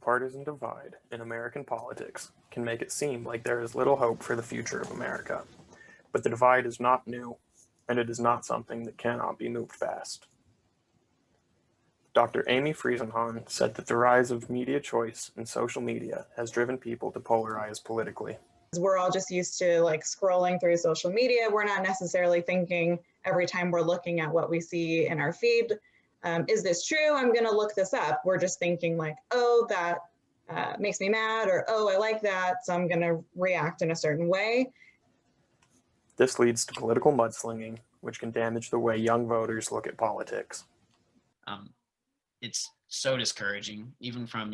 partisan divide in American politics can make it seem like there is little hope for the future of America. But the divide is not new, and it is not something that cannot be moved fast. Dr. Amy Friesenhahn said that the rise of media choice and social media has driven people to polarize politically. We're all just used to like scrolling through social media. We're not necessarily thinking every time we're looking at what we see in our feed, is this true? I'm going to look this up. We're just thinking like, oh, that makes me mad, or oh, I like that, so I'm going to react in a certain way. This leads to political mudslinging, which can damage the way young voters look at politics. It's so discouraging, even from,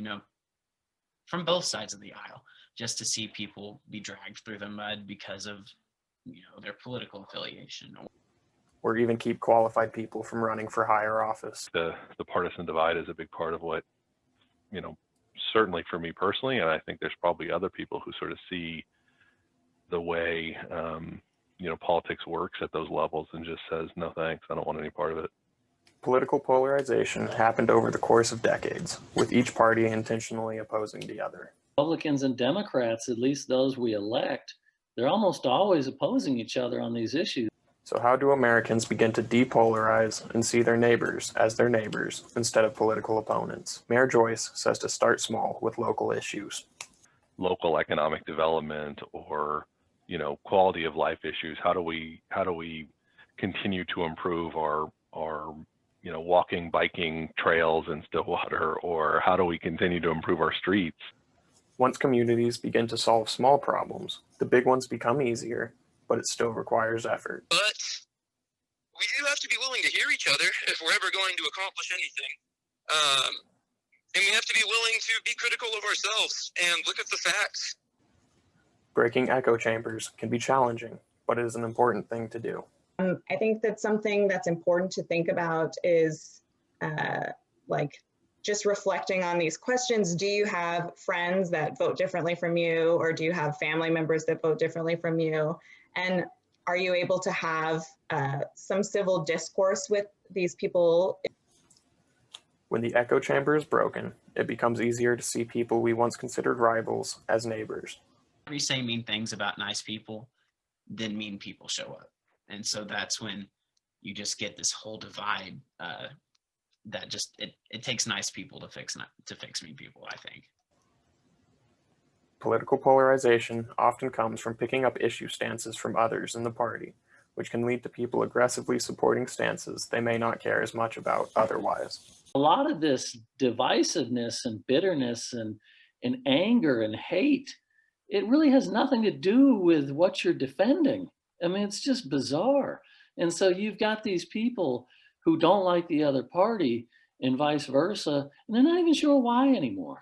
from both sides of the aisle, just to see people be dragged through the mud because of, their political affiliation. Or even keep qualified people from running for higher office. The partisan divide is a big part of what, certainly for me personally, and I think there's probably other people who sort of see the way, politics works at those levels and just says, no thanks, I don't want any part of it. Political polarization happened over the course of decades, with each party intentionally opposing the other. Republicans and Democrats, at least those we elect, they're almost always opposing each other on these issues. So how do Americans begin to depolarize and see their neighbors as their neighbors instead of political opponents? Mayor Joyce says to start small with local issues. Local economic development or, quality of life issues. How do we continue to improve our walking, biking trails in Stillwater, or how do we continue to improve our streets? Once communities begin to solve small problems, the big ones become easier, but it still requires effort. But we do have to be willing to hear each other if we're ever going to accomplish anything. And we have to be willing to be critical of ourselves and look at the facts. Breaking echo chambers can be challenging, but it is an important thing to do. I think that something that's important to think about is just reflecting on these questions. Do you have friends that vote differently from you, or do you have family members that vote differently from you? And are you able to have some civil discourse with these people? When the echo chamber is broken, it becomes easier to see people we once considered rivals as neighbors. If you say mean things about nice people, then mean people show up. And so that's when you just get this whole divide that just, it takes nice people to fix mean people, I think. Political polarization often comes from picking up issue stances from others in the party, which can lead to people aggressively supporting stances they may not care as much about otherwise. A lot of this divisiveness and bitterness and anger and hate, it really has nothing to do with what you're defending. I mean, it's just bizarre. And so you've got these people who don't like the other party and vice versa, and they're not even sure why anymore.